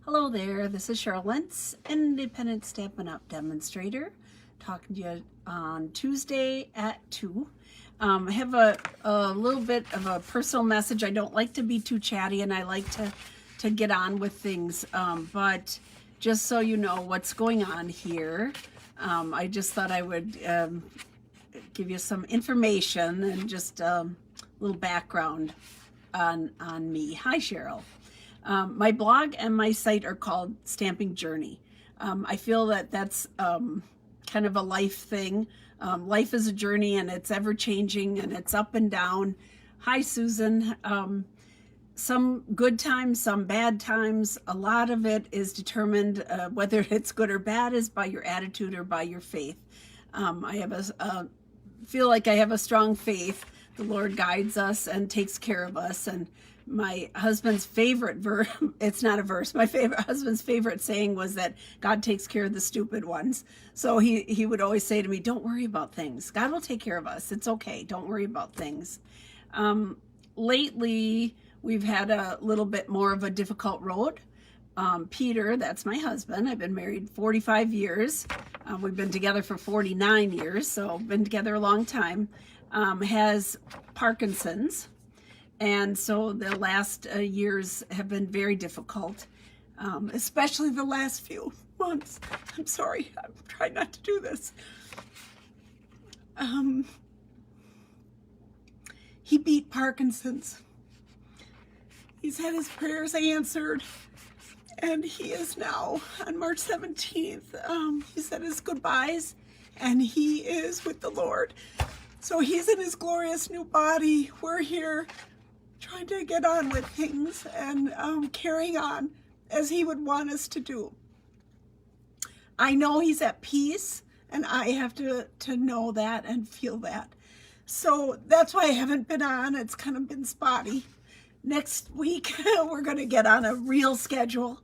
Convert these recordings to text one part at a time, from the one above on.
Hello there, this is Cheryl Lentz, Independent Stampin' Up! Demonstrator, talking to you on Tuesday at 2. I have a little bit of a personal message. I don't like to be too chatty and I like to get on with things, but just so you know what's going on here, I just thought I would give you some information and just a little background on me. Hi, Cheryl. My blog and my site are called Stamping Journey. I feel that that's kind of a life thing. Life is a journey and it's ever changing and it's up and down. Hi, Susan. Some good times, some bad times. A lot of it is determined, whether it's good or bad, is by your attitude or by your faith. I have feel like I have a strong faith. The Lord guides us and takes care of us. And my husband's favorite verse, it's not a verse, my husband's favorite saying was that God takes care of the stupid ones. So he would always say to me, don't worry about things. God will take care of us. It's okay. Don't worry about things. Lately, we've had a little bit more of a difficult road. Peter, that's my husband. I've been married 45 years. We've been together for 49 years, so been together a long time. Has Parkinson's. And so the last years have been very difficult, especially the last few months. I'm sorry, I'm trying not to do this. He beat Parkinson's. He's had his prayers answered, and he is now, on March 17th, he said his goodbyes, and he is with the Lord. So he's in his glorious new body. We're here trying to get on with things and carrying on as he would want us to do. I know he's at peace, and I have to know that and feel that. So that's why I haven't been on. It's kind of been spotty. Next week, we're going to get on a real schedule.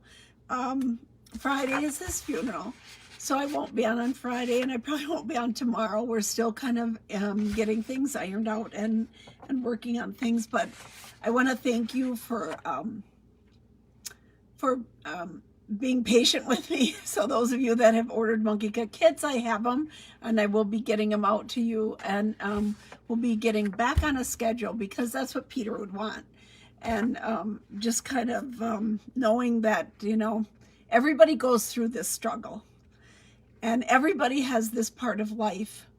Friday is his funeral, so I won't be on Friday, and I probably won't be on tomorrow. We're still kind of getting things ironed out and working on things, but I want to thank you for being patient with me. So those of you that have ordered Monkey Cut kits, I have them, and I will be getting them out to you, and we'll be getting back on a schedule because that's what Peter would want. And just kind of knowing that, you know, everybody goes through this struggle, and everybody has this part of life.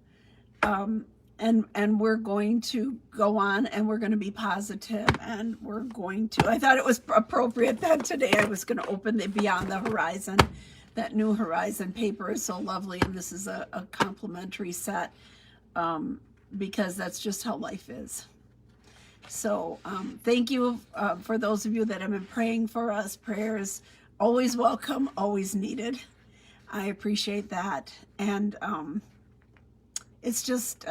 And we're going to go on, and we're going to be positive, and we're going to, I thought it was appropriate that today I was going to open the Beyond the Horizon. That new Horizon paper is so lovely, and this is a complimentary set, because that's just how life is. So thank you for those of you that have been praying for us. Prayers always welcome, always needed. I appreciate that. And it's just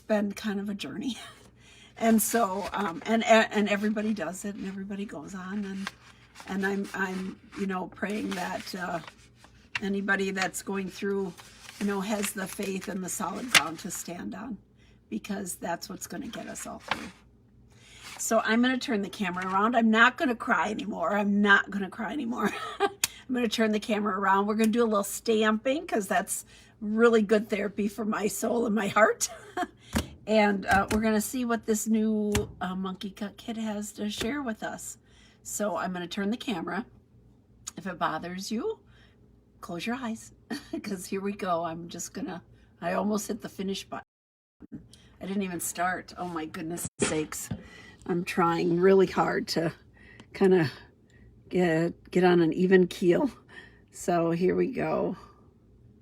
been kind of a journey. And so and everybody does it, and everybody goes on, and I'm you know, praying that anybody that's going through, you know, has the faith and the solid ground to stand on, because that's what's going to get us all through. So I'm going to turn the camera around. I'm not going to cry anymore. I'm not going to cry anymore. I'm going to turn the camera around. We're going to do a little stamping, because that's really good therapy for my soul and my heart. And we're going to see what this new Monkey Cut kit has to share with us. So I'm going to turn the camera. If it bothers you, close your eyes, because here we go. I'm just going to, I almost hit the finish button. I didn't even start. Oh my goodness sakes. I'm trying really hard to kind of get on an even keel. So here we go.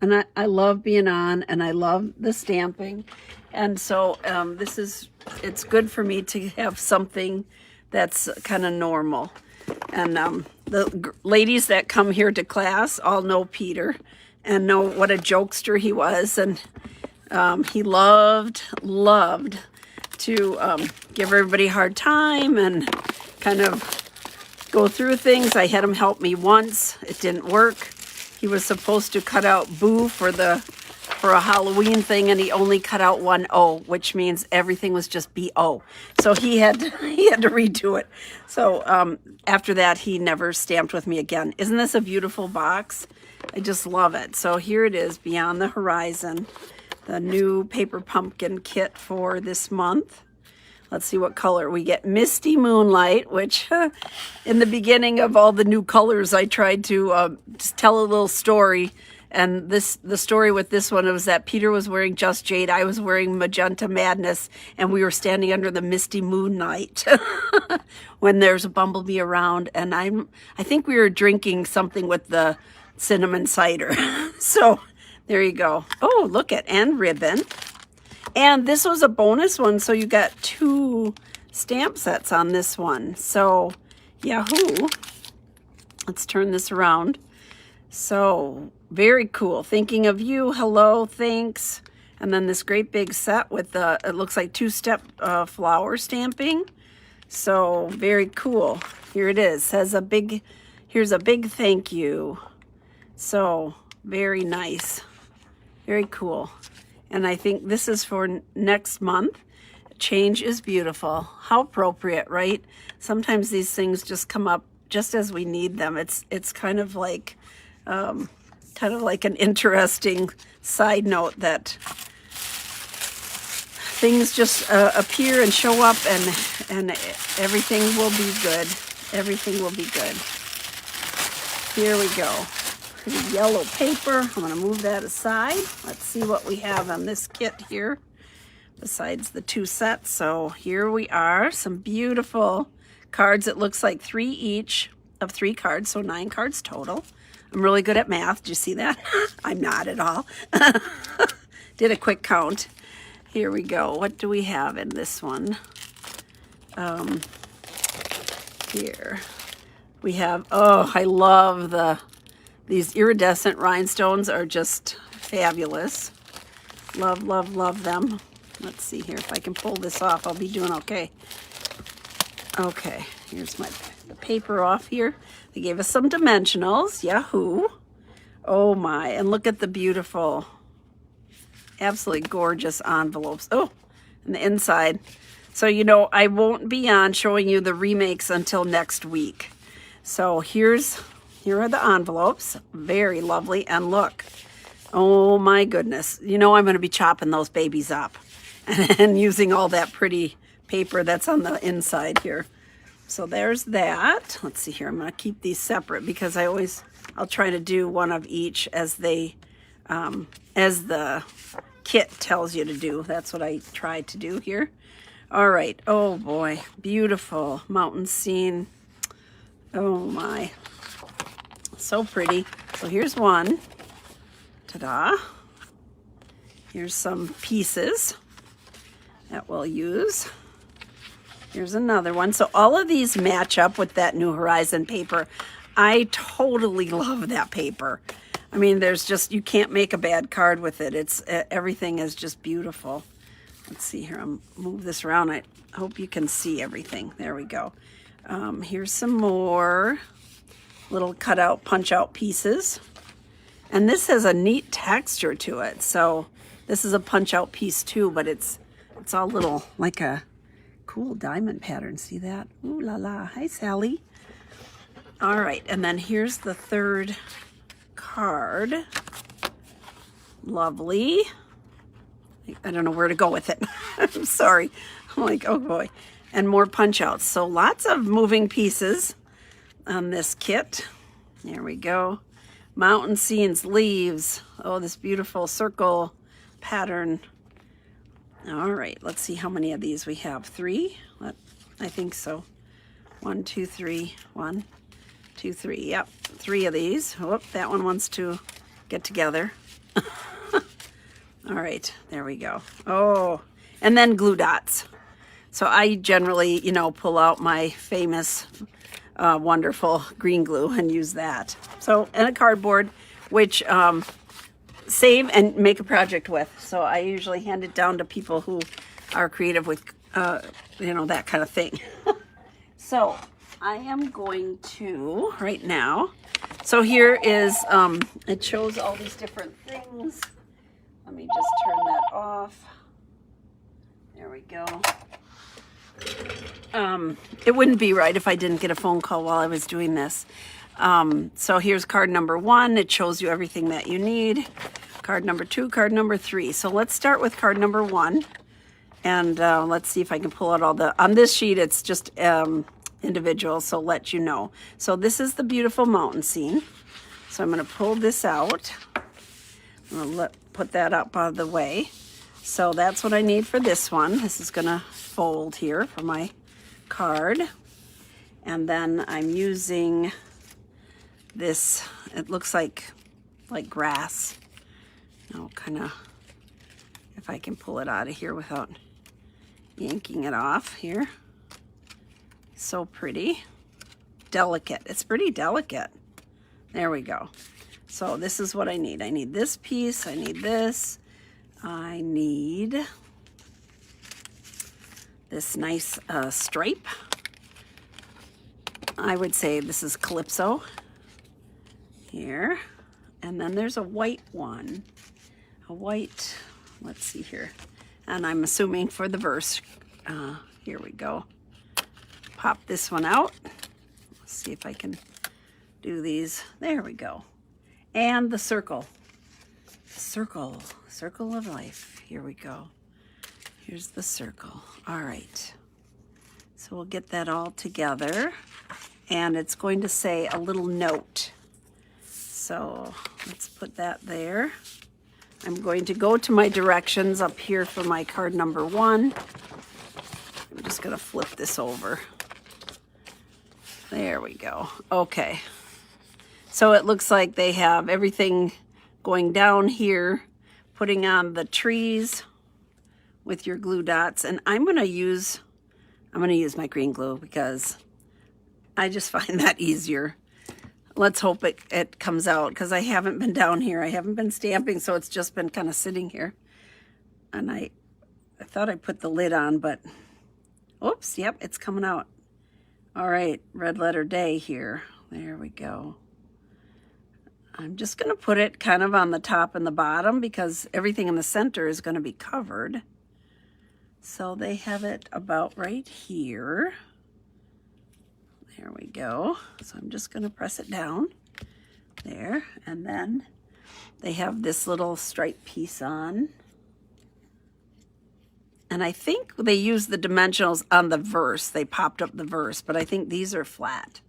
And I love being on, and I love the stamping. And so it's good for me to have something that's kind of normal. And the ladies that come here to class all know Peter and know what a jokester he was. And he loved to give everybody a hard time and kind of go through things. I had him help me once. It didn't work. He was supposed to cut out Boo for the for a Halloween thing, and he only cut out one O, which means everything was just B-O. So he had to redo it. So after that, he never stamped with me again. Isn't this a beautiful box? I just love it. So here it is, Beyond the Horizon, the new paper pumpkin kit for this month. Let's see what color we get. Misty Moonlight, which in the beginning of all the new colors, I tried to just tell a little story. And the story with this one was that Peter was wearing Just Jade, I was wearing Magenta Madness, and we were standing under the misty moonlight when there's a bumblebee around. And I think we were drinking something with the cinnamon cider. So there you go. Oh, look at, and ribbon. And this was a bonus one, so you got 2 stamp sets on this one. So, yahoo. Let's turn this around. So, very cool. Thinking of you, hello, thanks. And then this great big set with the, it looks like 2-step flower stamping. So, very cool. Here it is. Says here's a big thank you. So, very nice. Very cool. And I think this is for next month. Change is beautiful. How appropriate, right? Sometimes these things just come up just as we need them. It's kind of like an interesting side note that things just appear and show up, and everything will be good. Everything will be good. Here we go. Pretty yellow paper. I'm going to move that aside. Let's see what we have on this kit here besides the 2 sets. So here we are. Some beautiful cards. It looks like 3 each of 3 cards, so 9 cards total. I'm really good at math. Did you see that? I'm not at all. Did a quick count. Here we go. What do we have in this one? Here we have, oh, I love these iridescent rhinestones are just fabulous. Love, love, love them. Let's see here. If I can pull this off, I'll be doing okay. Okay, here's the paper off here. They gave us some dimensionals. Yahoo. Oh my, and look at the beautiful, absolutely gorgeous envelopes. Oh, and the inside. So, you know, I won't be on showing you the remakes until next week. So here are the envelopes. Very lovely. And look, oh my goodness. You know I'm going to be chopping those babies up and using all that pretty paper that's on the inside here. So there's that. Let's see here. I'm going to keep these separate because I'll try to do one of each as the kit tells you to do. That's what I tried to do here. All right. Oh boy. Beautiful mountain scene. Oh my. So pretty. So here's one. Ta-da. Here's some pieces that we'll use. Here's another one. So all of these match up with that New Horizon paper. I totally love that paper. I mean, there's just, you can't make a bad card with it. It's everything is just beautiful. Let's see here. I'll move this around. I hope you can see everything. There we go. Here's some more little cutout, punch out pieces. And this has a neat texture to it. So this is a punch out piece too, but it's all little, like a cool diamond pattern. See that? Ooh la la. Hi, Sally. All right. And then here's the 3rd card. Lovely. I don't know where to go with it. I'm sorry. I'm like, oh boy. And more punch outs. So lots of moving pieces on this kit. There we go. Mountain scenes, leaves. Oh, this beautiful circle pattern. All right, let's see how many of these we have. 3? I think so. 1, 2, 3. 1, 2, 3. Yep, 3 of these. Whoop, that one wants to get together. All right, there we go. Oh, and then glue dots. So I generally, you know, pull out my famous, wonderful green glue and use that. So, and a cardboard, which save and make a project with. So I usually hand it down to people who are creative with, you know, that kind of thing. So I am going to, right now, so here is, it shows all these different things. Let me just turn that off. There we go. It wouldn't be right if I didn't get a phone call while I was doing this. So here's card number 1. It shows you everything that you need. Card number 2, card number 3. So let's start with card number 1. And let's see if I can pull out all the... On this sheet, it's just individual, so let you know. So this is the beautiful mountain scene. So I'm going to pull this out. I'm going to put that up out of the way. So that's what I need for this one. This is going to fold here for my card. And then I'm using this, it looks like grass. Now kind of, if I can pull it out of here without yanking it off here. So pretty. Delicate. It's pretty delicate. There we go. So this is what I need. I need this piece. I need this. I need this nice stripe. I would say this is Calypso here. And then there's a white one. A white, let's see here. And I'm assuming for the verse. Here we go. Pop this one out. Let's see if I can do these. There we go. And the circle. Circle of life. Here we go. Here's the circle. All right. So we'll get that all together. And it's going to say a little note. So let's put that there. I'm going to go to my directions up here for my card number 1. I'm just going to flip this over. There we go. Okay. So it looks like they have everything going down here, putting on the trees with your glue dots. And I'm going to use my green glue because I just find that easier. Let's hope it comes out because I haven't been down here. I haven't been stamping, so it's just been kind of sitting here. And I thought I put the lid on, but oops, yep, it's coming out. All right, red letter day here. There we go. I'm just going to put it kind of on the top and the bottom because everything in the center is going to be covered. So they have it about right here. There we go. So I'm just going to press it down there. And then they have this little stripe piece on. And I think they used the dimensionals on the verse. They popped up the verse, but I think these are flat.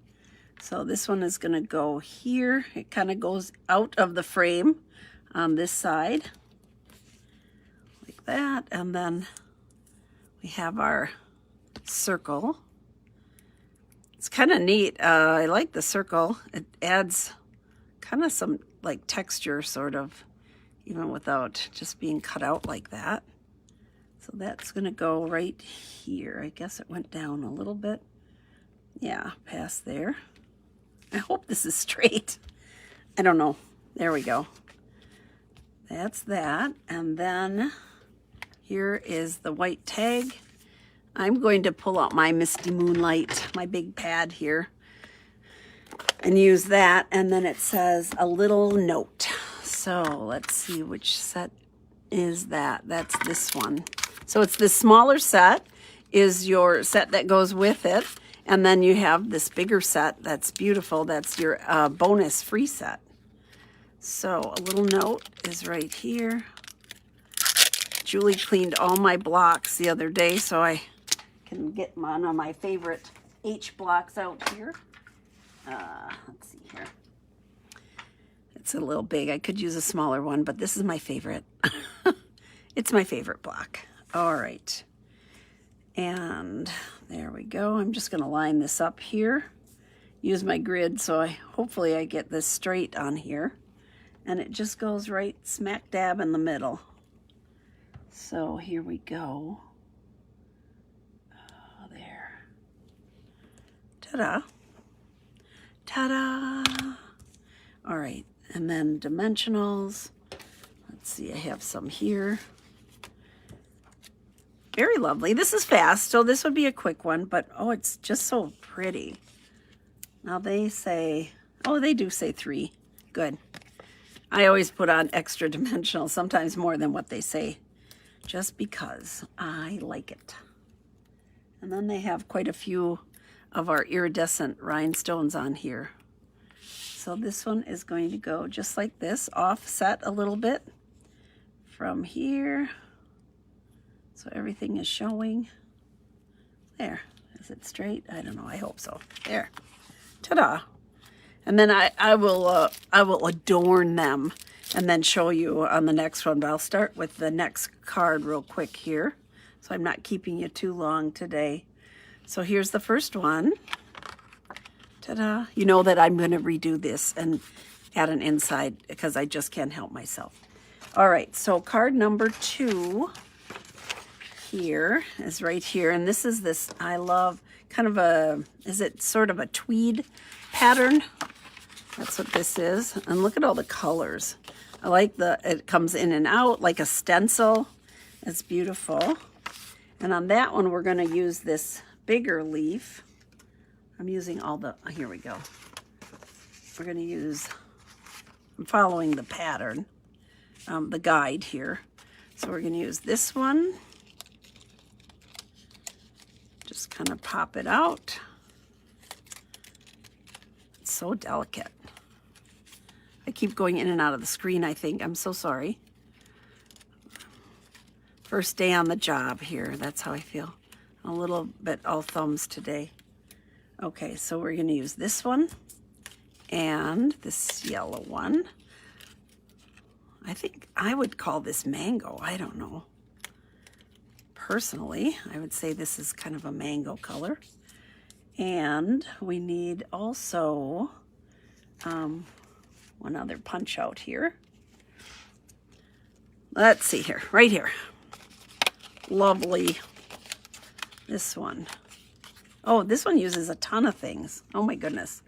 So this one is going to go here. It kind of goes out of the frame on this side. Like that. And then we have our circle. It's kind of neat. I like the circle. It adds kind of some like texture sort of, even without just being cut out like that. So that's going to go right here. I guess it went down a little bit. Yeah, past there. I hope this is straight. I don't know. There we go. That's that. And then here is the white tag. I'm going to pull out my Misty Moonlight, my big pad here, and use that. And then it says a little note. So let's see which set is that. That's this one. So it's this smaller set is your set that goes with it. And then you have this bigger set that's beautiful. That's your bonus free set. So a little note is right here. Julie cleaned all my blocks the other day, so I can get one of my favorite H blocks out here. Let's see here. It's a little big. I could use a smaller one, but this is my favorite. It's my favorite block. All right. And there we go. I'm just going to line this up here. Use my grid so hopefully I get this straight on here. And it just goes right smack dab in the middle. So here we go. Oh, there. Ta-da. Ta-da. All right. And then dimensionals. Let's see. I have some here. Very lovely. This is fast, so this would be a quick one, but oh, it's just so pretty. Now they say, oh, they do say 3. Good. I always put on extra dimensional, sometimes more than what they say, just because I like it. And then they have quite a few of our iridescent rhinestones on here. So this one is going to go just like this, offset a little bit from here. So everything is showing. There. Is it straight? I don't know. I hope so. There. Ta-da. And then I will adorn them and then show you on the next one. But I'll start with the next card real quick here, so I'm not keeping you too long today. So here's the first one. Ta-da. You know that I'm going to redo this and add an inside because I just can't help myself. All right, so card number 2 here is right here. And this is this, I love, kind of a, is it sort of a tweed pattern? That's what this is. And look at all the colors. I like it comes in and out like a stencil. It's beautiful. And on that one, we're going to use this bigger leaf. I'm using all the, here we go. We're going to use, I'm following the pattern, the guide here. So we're going to use this one. Just kind of pop it out. It's so delicate. I keep going in and out of the screen, I think. I'm so sorry. First day on the job here. That's how I feel. A little bit all thumbs today. Okay, so we're going to use this one and this yellow one. I think I would call this mango. I don't know. Personally, I would say this is kind of a mango color. And we need also one other punch out here. Let's see here, right here. Lovely. This one. Oh, this one uses a ton of things. Oh my goodness.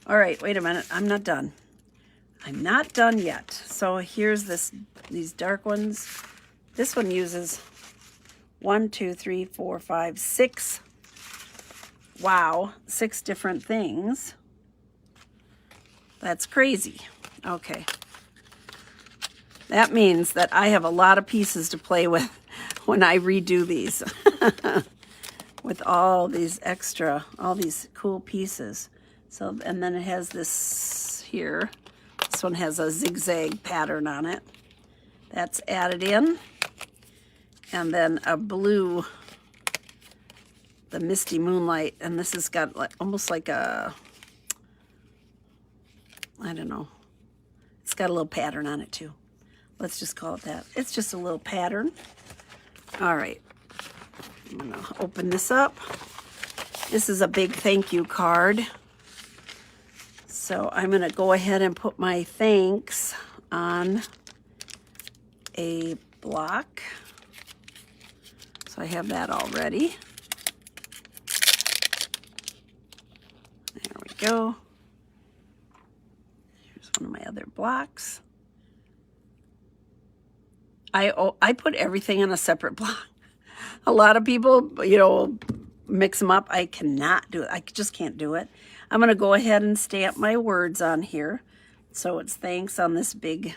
All right, wait a minute. I'm not done. I'm not done yet. So here's these dark ones. This one uses 1, 2, 3, 4, 5, 6. Wow, 6 different things. That's crazy. Okay. That means that I have a lot of pieces to play with when I redo these. With all these extra, all these cool pieces. So, and then it has this here. This one has a zigzag pattern on it. That's added in. And then a blue, the Misty Moonlight, and this has got like almost like a, I don't know. It's got a little pattern on it too. Let's just call it that. It's just a little pattern. All right. I'm gonna open this up. This is a big thank you card. So I'm gonna go ahead and put my thanks on a block. So I have that already. There we go. Here's one of my other blocks. I put everything on a separate block. A lot of people, you know, mix them up. I cannot do it. I just can't do it. I'm going to go ahead and stamp my words on here. So it's thanks on this big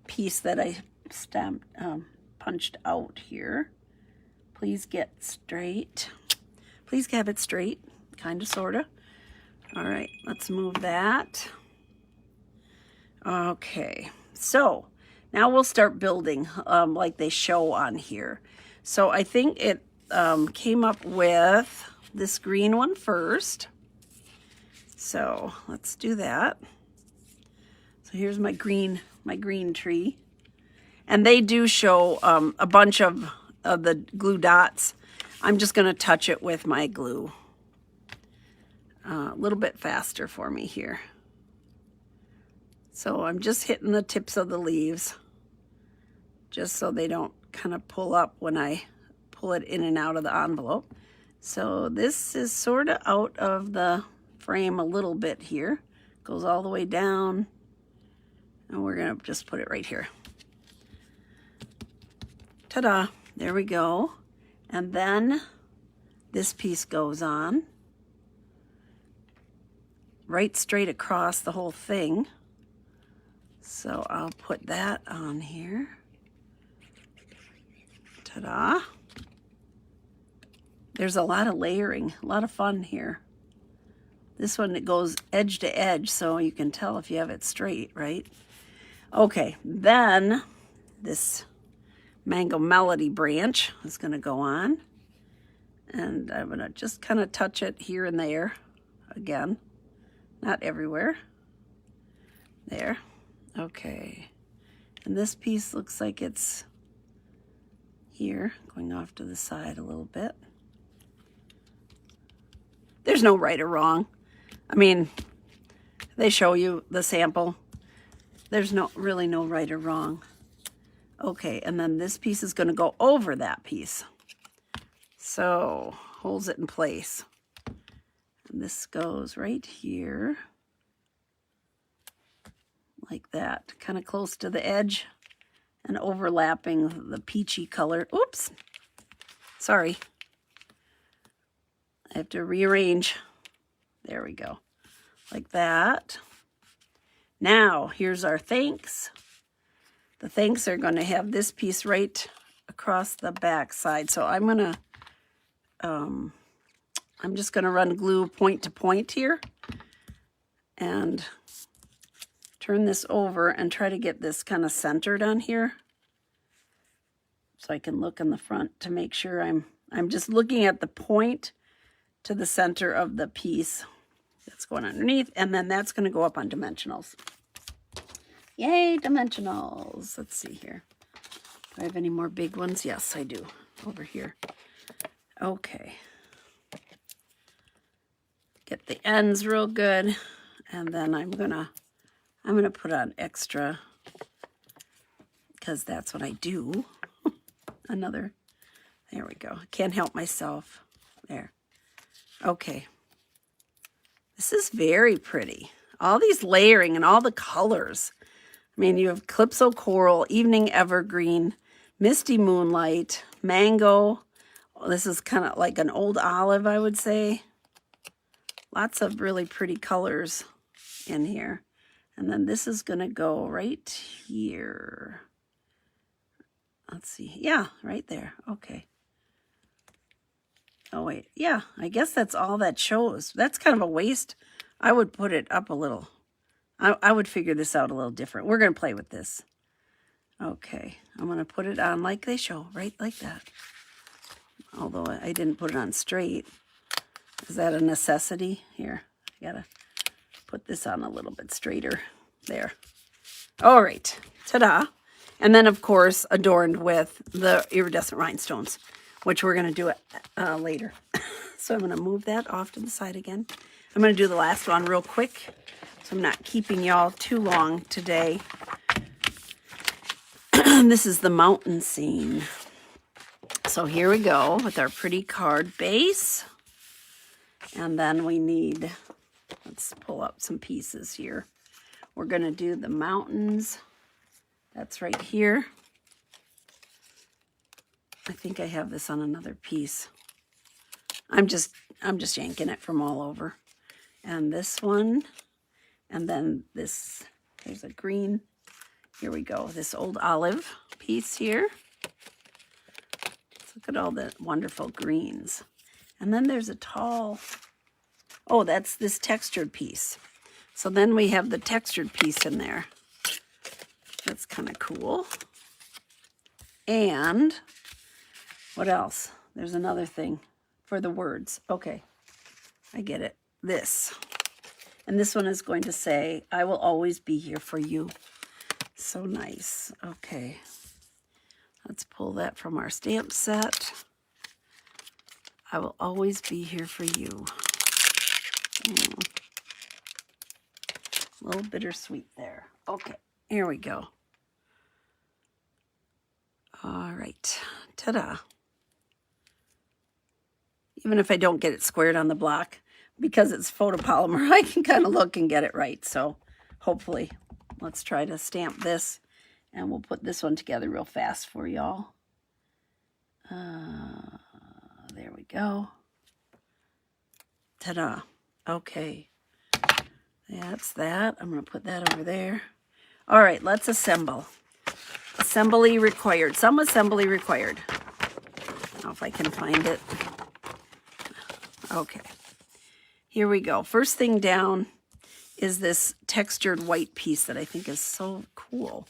piece that I stamped, punched out here. Please get straight. Please have it straight, kind of, sort of. All right, let's move that. Okay, so now we'll start building like they show on here. So I think it came up with this green one first. So let's do that. So here's my green tree. And they do show a bunch of the glue dots. I'm just going to touch it with my glue. A little bit faster for me here. So I'm just hitting the tips of the leaves, just so they don't kind of pull up when I pull it in and out of the envelope. So this is sort of out of the frame a little bit here. Goes all the way down. And we're going to just put it right here. Ta-da! There we go. And then this piece goes on. right straight across the whole thing. So I'll put that on here. Ta-da. There's a lot of layering, a lot of fun here. This one, it goes edge to edge, so you can tell if you have it straight, right? Okay, then this Mango Melody branch is going to go on. And I'm going to just kind of touch it here and there. Again, not everywhere. There. Okay. And this piece looks like it's here, going off to the side a little bit. There's no right or wrong. I mean, they show you the sample. There's really no right or wrong. Okay, and then this piece is going to go over that piece. So, holds it in place. And this goes right here. Like that, kind of close to the edge and overlapping the peachy color. Oops, sorry. I have to rearrange. There we go, like that. Now, here's our thanks. The thanks are going to have this piece right across the back side. So I'm just going to run glue point to point here and turn this over and try to get this kind of centered on here. So I can look in the front to make sure I'm just looking at the point to the center of the piece that's going underneath, and then that's going to go up on dimensionals. Yay, dimensionals. Let's see here. Do I have any more big ones? Yes, I do. Over here. Okay. Get the ends real good, and then I'm gonna put on extra because that's what I do. Another. There we go. Can't help myself. There. Okay. This is very pretty. All these layering and all the colors. I mean, you have Calypso Coral, Evening Evergreen, Misty Moonlight, Mango. Oh, this is kind of like an old olive, I would say. Lots of really pretty colors in here. And then this is going to go right here. Let's see. Yeah, right there. Okay. Oh, wait. Yeah, I guess that's all that shows. That's kind of a waste. I would put it up a little. I would figure this out a little different. We're going to play with this. Okay. I'm going to put it on like they show, right like that. Although I didn't put it on straight. Is that a necessity? Here, I got to put this on a little bit straighter. There. All right. Ta-da. And then, of course, adorned with the iridescent rhinestones, which we're going to do it later. So I'm going to move that off to the side again. I'm going to do the last one real quick, so I'm not keeping y'all too long today. This is the mountain scene. So here we go with our pretty card base. And then we need, let's pull up some pieces here. We're going to do the mountains. That's right here. I think I have this on another piece. I'm just yanking it from all over. And this one, and then this, there's a green. Here we go, this old olive piece here. Let's look at all the wonderful greens. And then there's a tall, oh, that's this textured piece. So then we have the textured piece in there. That's kind of cool. And what else? There's another thing for the words. Okay, I get it. This. And this one is going to say, I will always be here for you. So nice. Okay. Let's pull that from our stamp set. I will always be here for you. A little bittersweet there. Okay, here we go. All right. Ta-da. Even if I don't get it squared on the block, because it's photopolymer, I can kind of look and get it right. So hopefully, let's try to stamp this, and we'll put this one together real fast for y'all. There we go. Ta-da. Okay. That's that. I'm going to put that over there. All right, let's assemble. Assembly required. Some assembly required. I don't know if I can find it. Okay. Here we go. First thing down is this textured white piece that I think is so cool.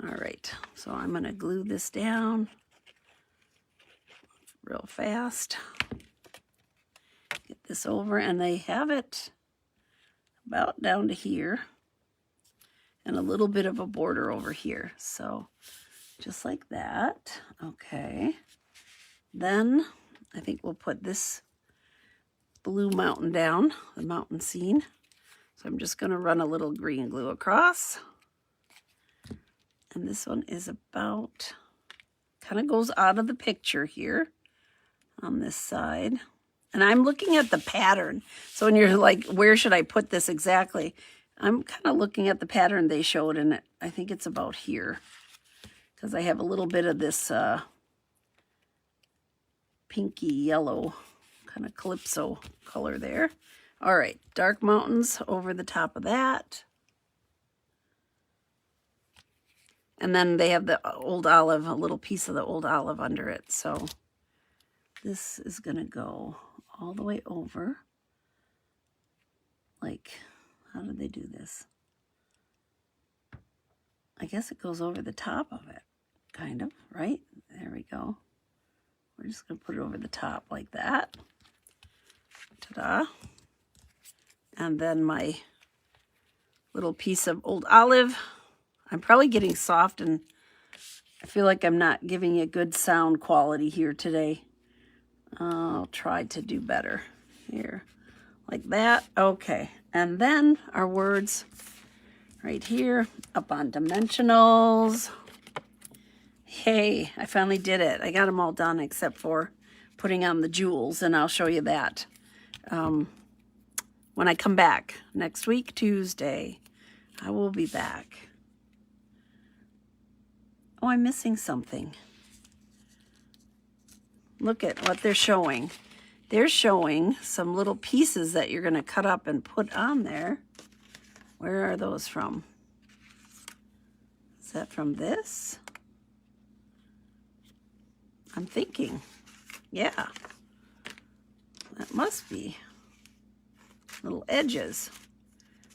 All right, so I'm going to glue this down real fast. Get this over, and they have it about down to here and a little bit of a border over here. So just like that. Okay. Then I think we'll put this blue mountain down, the mountain scene. So I'm just going to run a little green glue across. And this one is about, kind of goes out of the picture here on this side. And I'm looking at the pattern. So when you're like, where should I put this exactly? I'm kind of looking at the pattern they showed, and I think it's about here. Because I have a little bit of this pinky yellow kind of calypso color there. All right, dark mountains over the top of that. And then they have the old olive, a little piece of the old olive under it. So this is going to go all the way over. Like, how did they do this? I guess it goes over the top of it, kind of, right? There we go. We're just going to put it over the top like that. Ta-da. And then my little piece of old olive. I'm probably getting soft, and I feel like I'm not giving a good sound quality here today. I'll try to do better here. Like that. Okay. And then our words right here up on dimensionals. Hey, I finally did it. I got them all done except for putting on the jewels, and I'll show you that when I come back next week, Tuesday. I will be back. Oh, I'm missing something. Look at what they're showing. They're showing some little pieces that you're going to cut up and put on there. Where are those from? Is that from this? I'm thinking. Yeah. That must be. Little edges.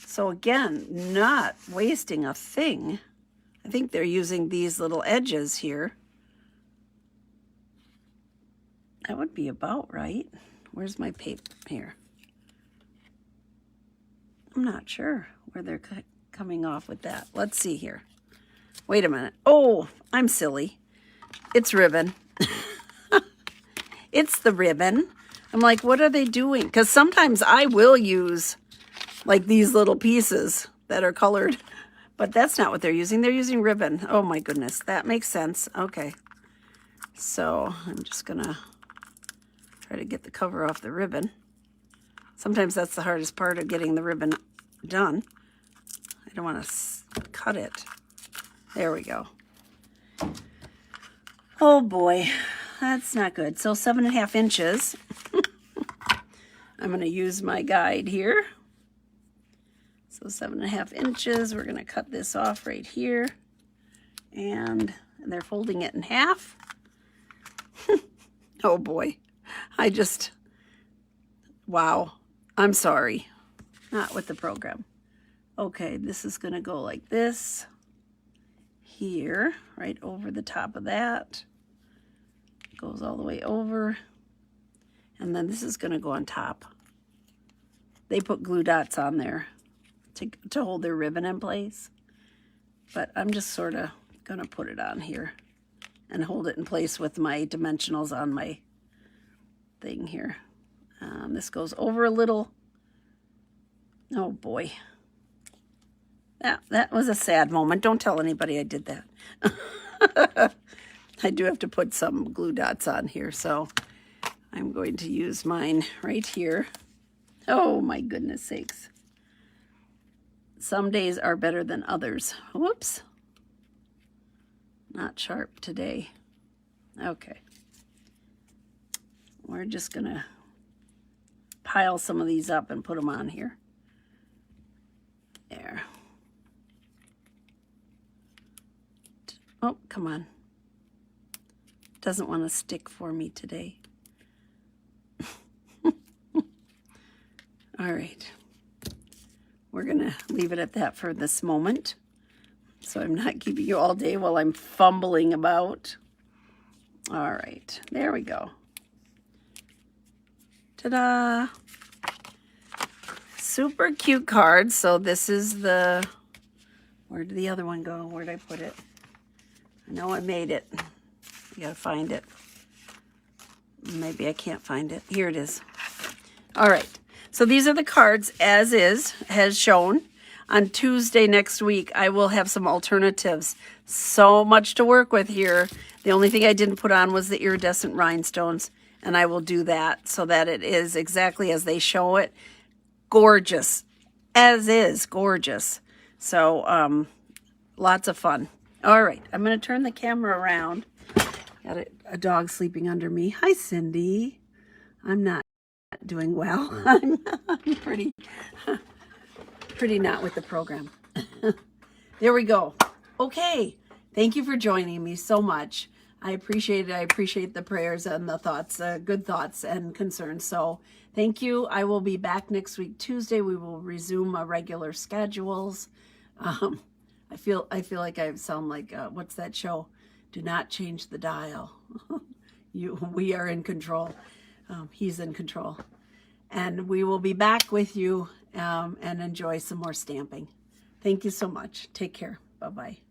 So again, not wasting a thing. I think they're using these little edges here. That would be about right. Where's my paper here? I'm not sure where they're coming off with that. Let's see here. Wait a minute. Oh, I'm silly. It's ribbon. It's the ribbon. I'm like, what are they doing? Because sometimes I will use like these little pieces that are colored. But that's not what they're using. They're using ribbon. Oh my goodness. That makes sense. Okay. So I'm just going to try to get the cover off the ribbon. Sometimes that's the hardest part of getting the ribbon done. I don't want to cut it. There we go. Oh boy. That's not good. So 7.5 inches. I'm going to use my guide here. So 7.5 inches, we're going to cut this off right here. And they're folding it in half. Oh boy. Wow. I'm sorry. Not with the program. Okay, this is going to go like this. Here, right over the top of that. Goes all the way over. And then this is going to go on top. They put glue dots on there to hold their ribbon in place. But I'm just sort of going to put it on here and hold it in place with my dimensionals on my thing here. This goes over a little. Oh boy. That was a sad moment. Don't tell anybody I did that. I do have to put some glue dots on here, so I'm going to use mine right here. Oh my goodness sakes. Some days are better than others. Whoops. Not sharp today. Okay. We're just going to pile some of these up and put them on here. Come on. Doesn't want to stick for me today. All right. We're going to leave it at that for this moment. So I'm not keeping you all day while I'm fumbling about. All right. There we go. Ta-da! Super cute card. So this is the... Where did the other one go? Where did I put it? I know I made it. You gotta find it. Maybe I can't find it. Here it is. All right. So these are the cards as shown. On Tuesday next week, I will have some alternatives. So much to work with here. The only thing I didn't put on was the iridescent rhinestones, and I will do that so that it is exactly as they show it. Gorgeous. As is. Gorgeous. So, lots of fun. All right. I'm going to turn the camera around. Got a dog sleeping under me. Hi, Cindy. I'm not doing well. I'm pretty not with the program. There we go. Okay. Thank you for joining me so much. I appreciate it. I appreciate the prayers and the thoughts, good thoughts and concerns. So thank you. I will be back next week, Tuesday. We will resume our regular schedules. I feel like I sound like, what's that show? Do not change the dial. We are in control. He's in control. And we will be back with you and enjoy some more stamping. Thank you so much. Take care. Bye-bye.